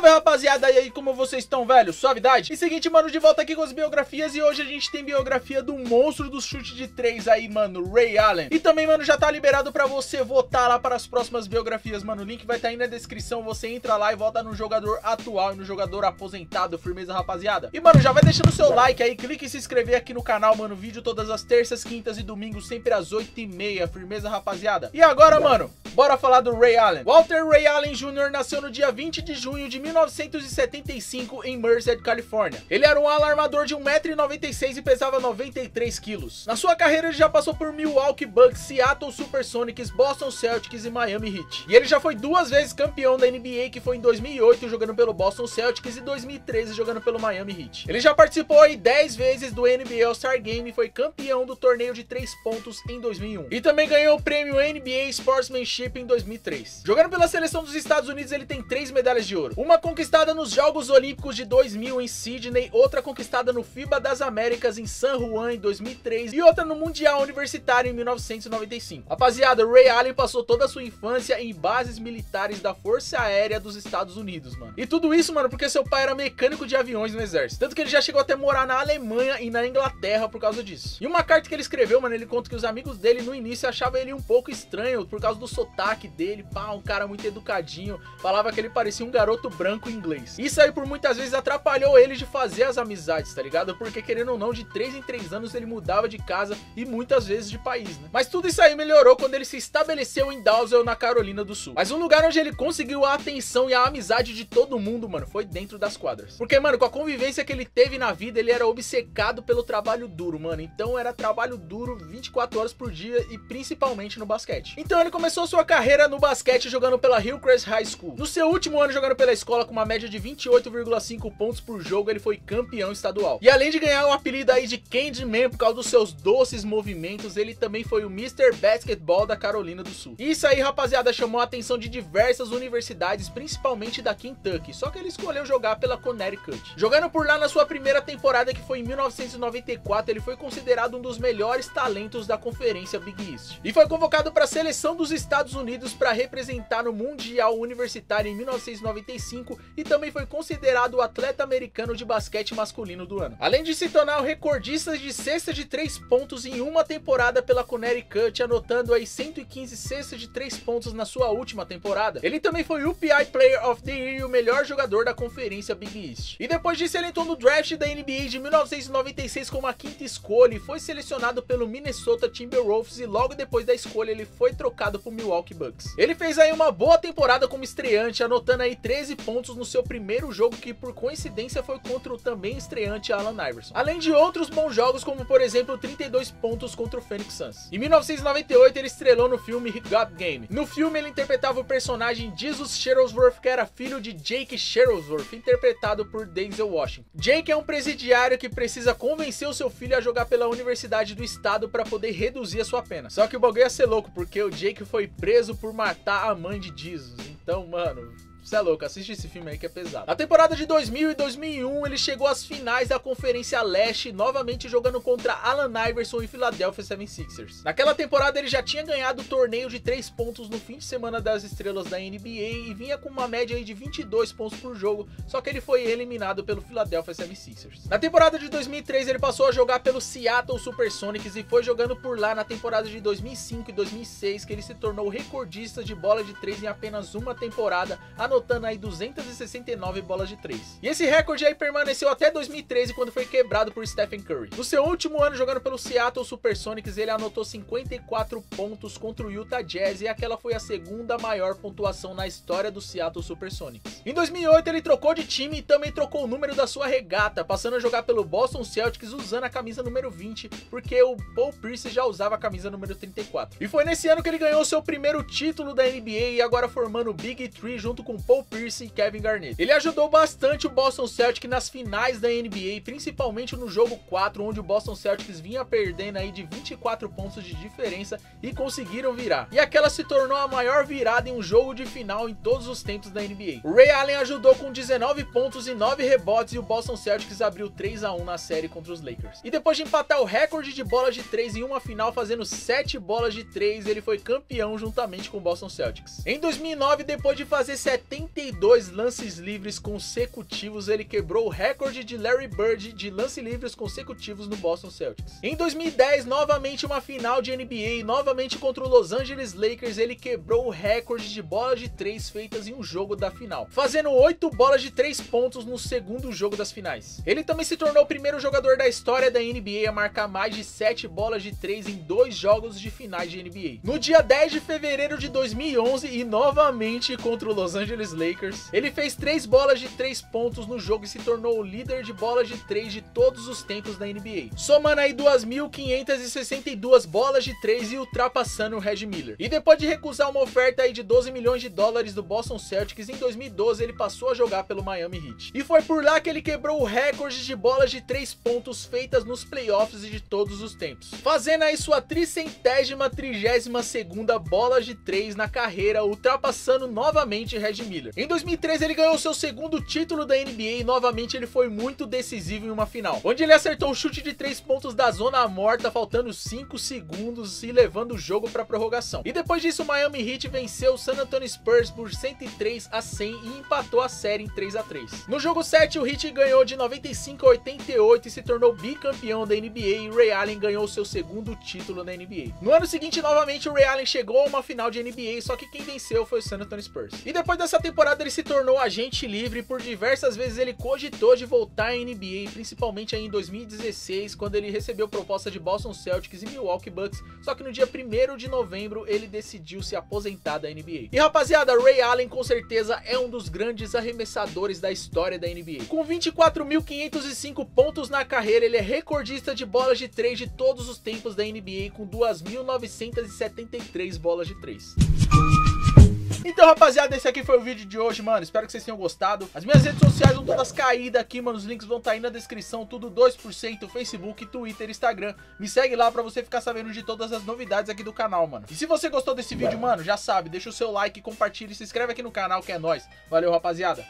Salve, rapaziada, e aí, como vocês estão, velho? Suavidade? E seguinte, mano, de volta aqui com as biografias. E hoje a gente tem biografia do monstro do chute de 3 aí, mano, Ray Allen. E também, mano, já tá liberado pra você votar lá para as próximas biografias, mano. O link vai estar aí na descrição. Você entra lá e vota no jogador atual e no jogador aposentado. Firmeza, rapaziada? E, mano, já vai deixando o seu like aí, clique em se inscrever aqui no canal, mano. Vídeo todas as terças, quintas e domingos, sempre às 8h30. Firmeza, rapaziada? E agora, mano, bora falar do Ray Allen. Walter Ray Allen Jr. nasceu no dia 20 de junho de 1975 em Merced, Califórnia. Ele era um ala armador de 1,96 m e pesava 93 quilos. Na sua carreira ele já passou por Milwaukee Bucks, Seattle Supersonics, Boston Celtics e Miami Heat. E ele já foi 2 vezes campeão da NBA, que foi em 2008 jogando pelo Boston Celtics e 2013 jogando pelo Miami Heat. Ele já participou aí 10 vezes do NBA All-Star Game e foi campeão do torneio de 3 pontos em 2001. E também ganhou o prêmio NBA Sportsmanship em 2003. Jogando pela seleção dos Estados Unidos, ele tem 3 medalhas de ouro. Uma conquistada nos Jogos Olímpicos de 2000 em Sydney, outra conquistada no FIBA das Américas em San Juan em 2003 e outra no Mundial Universitário em 1995. Rapaziada, o Ray Allen passou toda a sua infância em bases militares da Força Aérea dos Estados Unidos, mano. E tudo isso, mano, porque seu pai era mecânico de aviões no exército. Tanto que ele já chegou até morar na Alemanha e na Inglaterra por causa disso. E uma carta que ele escreveu, mano, ele conta que os amigos dele no início achavam ele um pouco estranho por causa do sotaque dele, pá, um cara muito educadinho, falava que ele parecia um garoto branco inglês. Isso aí por muitas vezes atrapalhou ele de fazer as amizades, tá ligado? Porque querendo ou não, de 3 em 3 anos ele mudava de casa e muitas vezes de país, né? Mas tudo isso aí melhorou quando ele se estabeleceu em Dawsey, na Carolina do Sul. Mas um lugar onde ele conseguiu a atenção e a amizade de todo mundo, mano, foi dentro das quadras. Porque, mano, com a convivência que ele teve na vida, ele era obcecado pelo trabalho duro, mano. Então era trabalho duro 24 horas por dia e principalmente no basquete. Então ele começou sua carreira no basquete jogando pela Hillcrest High School. No seu último ano jogando pela escola com uma média de 28,5 pontos por jogo, ele foi campeão estadual. E além de ganhar o apelido aí de Candyman por causa dos seus doces movimentos, ele também foi o Mr. Basketball da Carolina do Sul. E isso aí, rapaziada, chamou a atenção de diversas universidades, principalmente da Kentucky, só que ele escolheu jogar pela Connecticut. Jogando por lá na sua primeira temporada, que foi em 1994, ele foi considerado um dos melhores talentos da conferência Big East. E foi convocado para a seleção dos Estados Unidos para representar no Mundial Universitário em 1995 e também foi considerado o atleta americano de basquete masculino do ano. Além de se tornar o recordista de cesta de 3 pontos em uma temporada pela Connecticut, anotando aí 115 cestas de 3 pontos na sua última temporada, ele também foi o UPI Player of the Year e o melhor jogador da conferência Big East. E depois disso ele entrou no draft da NBA de 1996 como a 5ª escolha e foi selecionado pelo Minnesota Timberwolves e logo depois da escolha ele foi trocado pro Milwaukee Bucks. Ele fez aí uma boa temporada como estreante, anotando aí 13 pontos no seu primeiro jogo, que por coincidência foi contra o também estreante Allen Iverson. Além de outros bons jogos, como por exemplo 32 pontos contra o Phoenix Suns. Em 1998 ele estrelou no filme God Game. No filme ele interpretava o personagem Jesus Shuttlesworth, que era filho de Jake Shuttlesworth, interpretado por Denzel Washington. Jake é um presidiário que precisa convencer o seu filho a jogar pela Universidade do Estado para poder reduzir a sua pena. Só que o bagulho ia ser louco, porque o Jake foi preso por matar a mãe de Jesus. Então, mano, você é louco, assiste esse filme aí que é pesado. Na temporada de 2000 e 2001, ele chegou às finais da Conferência Leste, novamente jogando contra Allen Iverson e Philadelphia 76ers. Naquela temporada ele já tinha ganhado o torneio de 3 pontos no fim de semana das estrelas da NBA e vinha com uma média aí de 22 pontos por jogo, só que ele foi eliminado pelo Philadelphia 76ers. Na temporada de 2003 ele passou a jogar pelo Seattle Supersonics e foi jogando por lá na temporada de 2005 e 2006 que ele se tornou recordista de bola de 3 em apenas uma temporada, anotando aí 269 bolas de 3. E esse recorde aí permaneceu até 2013, quando foi quebrado por Stephen Curry. No seu último ano jogando pelo Seattle Supersonics, ele anotou 54 pontos contra o Utah Jazz e aquela foi a segunda maior pontuação na história do Seattle Supersonics. Em 2008 ele trocou de time e também trocou o número da sua regata, passando a jogar pelo Boston Celtics usando a camisa número 20, porque o Paul Pierce já usava a camisa número 34. E foi nesse ano que ele ganhou seu primeiro título da NBA e agora formando o Big Three junto com Paul Pierce e Kevin Garnett. Ele ajudou bastante o Boston Celtics nas finais da NBA, principalmente no jogo 4, onde o Boston Celtics vinha perdendo aí de 24 pontos de diferença e conseguiram virar. E aquela se tornou a maior virada em um jogo de final em todos os tempos da NBA. O Ray Allen ajudou com 19 pontos e 9 rebotes e o Boston Celtics abriu 3-1 na série contra os Lakers. E depois de empatar o recorde de bolas de 3 em uma final, fazendo 7 bolas de 3, ele foi campeão juntamente com o Boston Celtics. Em 2009, depois de fazer 70 72 lances livres consecutivos, ele quebrou o recorde de Larry Bird de lances livres consecutivos no Boston Celtics. Em 2010, novamente uma final de NBA, novamente contra o Los Angeles Lakers, ele quebrou o recorde de bolas de 3 feitas em um jogo da final, fazendo 8 bolas de 3 pontos no segundo jogo das finais. Ele também se tornou o primeiro jogador da história da NBA a marcar mais de 7 bolas de 3 em 2 jogos de finais de NBA. No dia 10 de fevereiro de 2011 e novamente contra o Los Angeles Lakers, ele fez 3 bolas de 3 pontos no jogo e se tornou o líder de bolas de 3 de todos os tempos da NBA, somando aí 2.562 bolas de 3 e ultrapassando o Reggie Miller. E depois de recusar uma oferta aí de 12 milhões de dólares do Boston Celtics, em 2012 ele passou a jogar pelo Miami Heat. E foi por lá que ele quebrou o recorde de bolas de 3 pontos feitas nos playoffs de todos os tempos, fazendo aí sua 332ª bola de 3 na carreira, ultrapassando novamente Reggie Miller. Em 2013 ele ganhou seu segundo título da NBA e novamente ele foi muito decisivo em uma final, onde ele acertou o chute de 3 pontos da zona morta, faltando 5 segundos e levando o jogo para prorrogação. E depois disso o Miami Heat venceu o San Antonio Spurs por 103-100 e empatou a série em 3-3. No jogo 7 o Heat ganhou de 95-88 e se tornou bicampeão da NBA, e Ray Allen ganhou seu segundo título na NBA. No ano seguinte novamente o Ray Allen chegou a uma final de NBA, só que quem venceu foi o San Antonio Spurs. E depois dessa temporada ele se tornou agente livre e por diversas vezes ele cogitou de voltar à NBA, principalmente aí em 2016, quando ele recebeu proposta de Boston Celtics e Milwaukee Bucks, só que no dia 1º de novembro ele decidiu se aposentar da NBA. E rapaziada, Ray Allen com certeza é um dos grandes arremessadores da história da NBA. Com 24.505 pontos na carreira, ele é recordista de bolas de 3 de todos os tempos da NBA, com 2.973 bolas de 3. Então, rapaziada, esse aqui foi o vídeo de hoje, mano. Espero que vocês tenham gostado. As minhas redes sociais vão todas caídas aqui, mano. Os links vão estar aí na descrição, tudo 2%, Facebook, Twitter, Instagram. Me segue lá pra você ficar sabendo de todas as novidades aqui do canal, mano. E se você gostou desse vídeo, mano, já sabe, deixa o seu like, compartilha e se inscreve aqui no canal, que é nóis. Valeu, rapaziada.